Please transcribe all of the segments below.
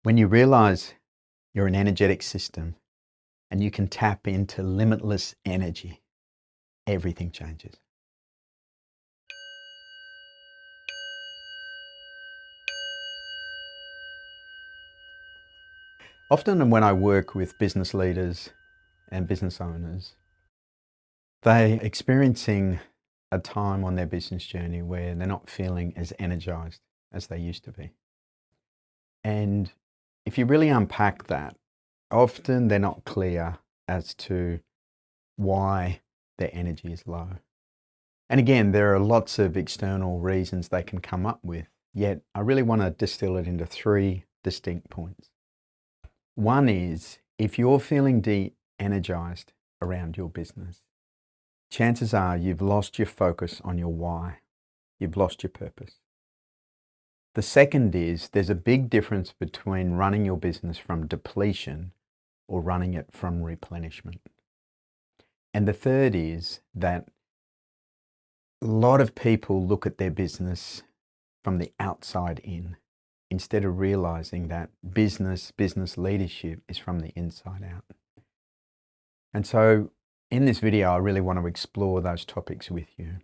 When you realize you're an energetic system and you can tap into limitless energy, everything changes. Often when I work with business leaders and business owners, they're experiencing a time on their business journey where they're not feeling as energized as they used to be. And if you really unpack that, often they're not clear as to why their energy is low. And again, there are lots of external reasons they can come up with, yet I really want to distill it into three distinct points. One is, if you're feeling de-energized around your business, chances are you've lost your focus on your why. You've lost your purpose. The second is, there's a big difference between running your business from depletion or running it from replenishment. And the third is that a lot of people look at their business from the outside in, instead of realizing that business leadership is from the inside out. And so in this video, I really want to explore those topics with you.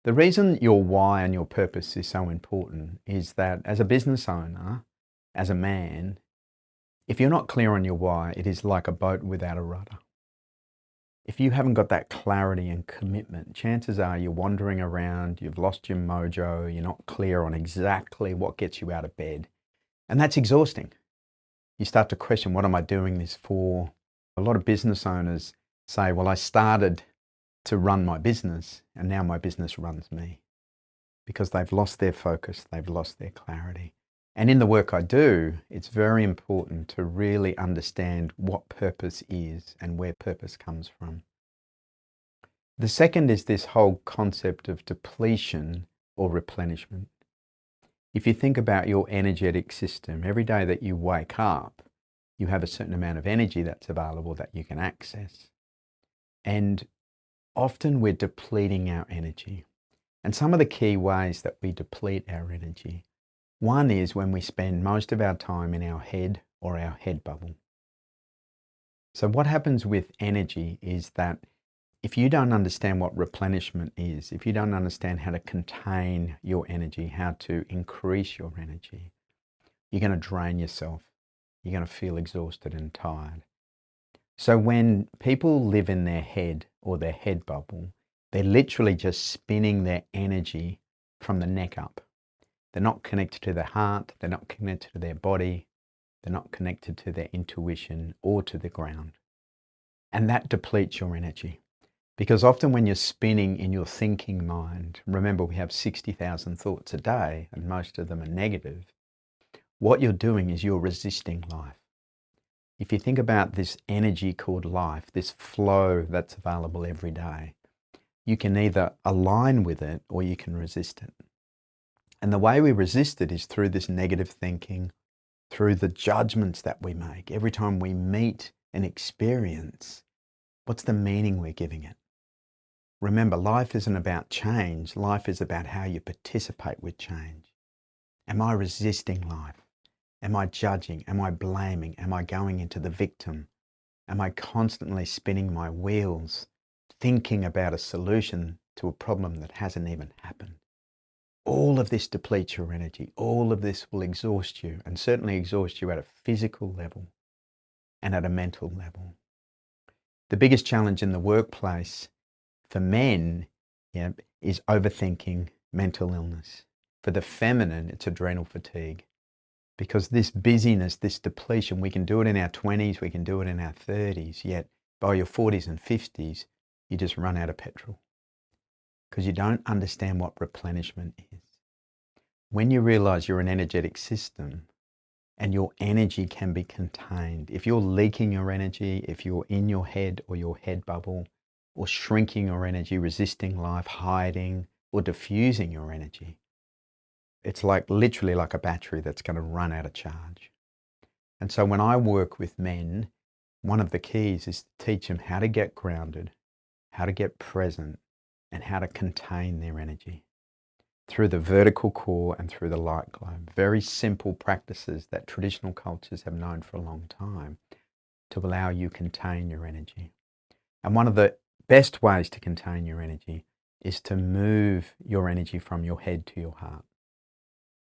The reason your why and your purpose is so important is that as a business owner, as a man, if you're not clear on your why, it is like a boat without a rudder. If you haven't got that clarity and commitment, chances are you're wandering around, you've lost your mojo, you're not clear on exactly what gets you out of bed. And that's exhausting. You start to question, what am I doing this for? A lot of business owners say, well, I started to run my business and now my business runs me, because they've lost their focus, they've lost their clarity. And in the work I do, it's very important to really understand what purpose is and where purpose comes from. The second is this whole concept of depletion or replenishment. If you think about your energetic system, every day that you wake up, you have a certain amount of energy that's available that you can access. And often we're depleting our energy. And some of the key ways that we deplete our energy, one is when we spend most of our time in our head or our head bubble. So what happens with energy is that if you don't understand what replenishment is, if you don't understand how to contain your energy, how to increase your energy, you're going to drain yourself. You're going to feel exhausted and tired. So when people live in their head or their head bubble, they're literally just spinning their energy from the neck up. They're not connected to their heart, they're not connected to their body, they're not connected to their intuition or to the ground. And that depletes your energy. Because often when you're spinning in your thinking mind, remember we have 60,000 thoughts a day and most of them are negative, what you're doing is you're resisting life. If you think about this energy called life, this flow that's available every day, you can either align with it or you can resist it. And the way we resist it is through this negative thinking, through the judgments that we make. Every time we meet an experience, what's the meaning we're giving it? Remember, life isn't about change. Life is about how you participate with change. Am I resisting life? Am I judging? Am I blaming? Am I going into the victim? Am I constantly spinning my wheels, thinking about a solution to a problem that hasn't even happened? All of this depletes your energy. All of this will exhaust you, and certainly exhaust you at a physical level and at a mental level. The biggest challenge in the workplace for men is overthinking, mental illness. For the feminine, it's adrenal fatigue. Because this busyness, this depletion, we can do it in our 20s, we can do it in our 30s, yet by your 40s and 50s, you just run out of petrol. Because you don't understand what replenishment is. When you realize you're an energetic system and your energy can be contained, if you're leaking your energy, if you're in your head or your head bubble, or shrinking your energy, resisting life, hiding, or diffusing your energy, it's like literally like a battery that's going to run out of charge. And so when I work with men, one of the keys is to teach them how to get grounded, how to get present, and how to contain their energy. through the vertical core and through the light globe. Very simple practices that traditional cultures have known for a long time to allow you to contain your energy. And one of the best ways to contain your energy is to move your energy from your head to your heart.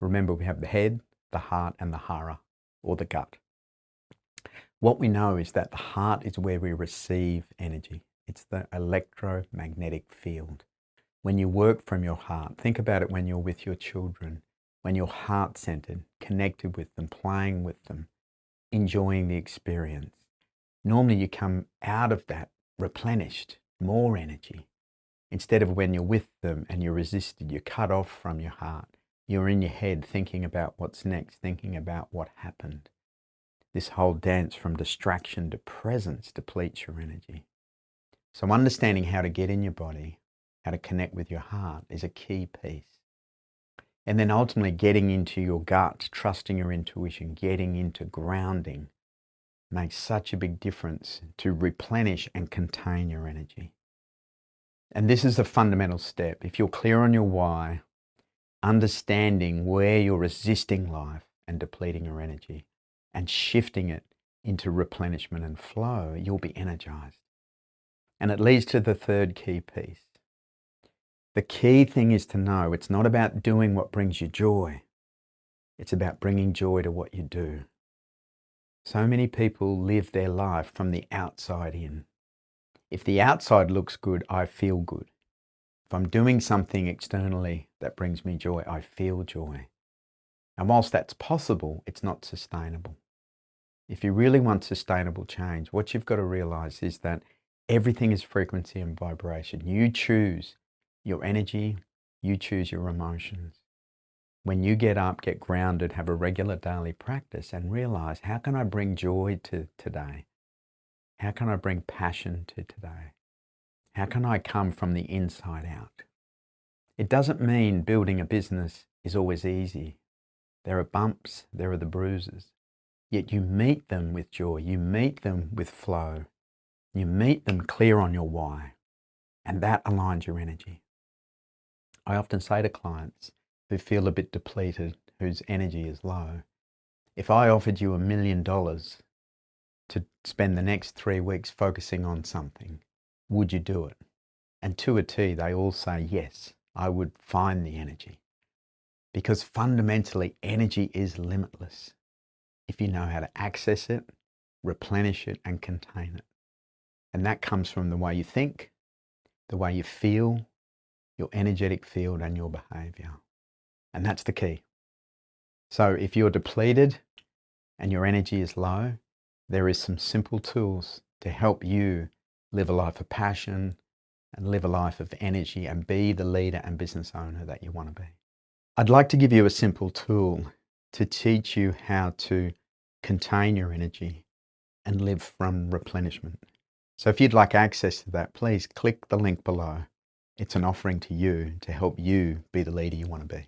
Remember, we have the head, the heart, and the hara, or the gut. What we know is that the heart is where we receive energy. It's the electromagnetic field. When you work from your heart, think about it when you're with your children, when you're heart-centered, connected with them, playing with them, enjoying the experience. Normally you come out of that replenished, more energy. Instead of when you're with them and you're resisted, you're cut off from your heart. You're in your head thinking about what's next, thinking about what happened. This whole dance from distraction to presence depletes your energy. So understanding how to get in your body, how to connect with your heart is a key piece. And then ultimately getting into your gut, trusting your intuition, getting into grounding makes such a big difference to replenish and contain your energy. And this is the fundamental step. If you're clear on your why, understanding where you're resisting life and depleting your energy and shifting it into replenishment and flow, you'll be energized. And it leads to the third key piece. The key thing is to know it's not about doing what brings you joy. It's about bringing joy to what you do. So many people live their life from the outside in. If the outside looks good, I feel good. If I'm doing something externally that brings me joy, I feel joy. And whilst that's possible, it's not sustainable. If you really want sustainable change, what you've got to realize is that everything is frequency and vibration. You choose your energy, you choose your emotions. When you get up, get grounded, have a regular daily practice and realize, how can I bring joy to today? How can I bring passion to today? How can I come from the inside out? It doesn't mean building a business is always easy. There are bumps, there are the bruises. Yet you meet them with joy, you meet them with flow, you meet them clear on your why, and that aligns your energy. I often say to clients who feel a bit depleted, whose energy is low, if I offered you $1 million to spend the next 3 weeks focusing on something, would you do it? And to a T, they all say, yes, I would find the energy. Because fundamentally, energy is limitless if you know how to access it, replenish it, and contain it. And that comes from the way you think, the way you feel, your energetic field, and your behavior. And that's the key. So if you're depleted and your energy is low, there is some simple tools to help you live a life of passion and live a life of energy and be the leader and business owner that you want to be. I'd like to give you a simple tool to teach you how to contain your energy and live from replenishment. So if you'd like access to that, please click the link below. It's an offering to you to help you be the leader you want to be.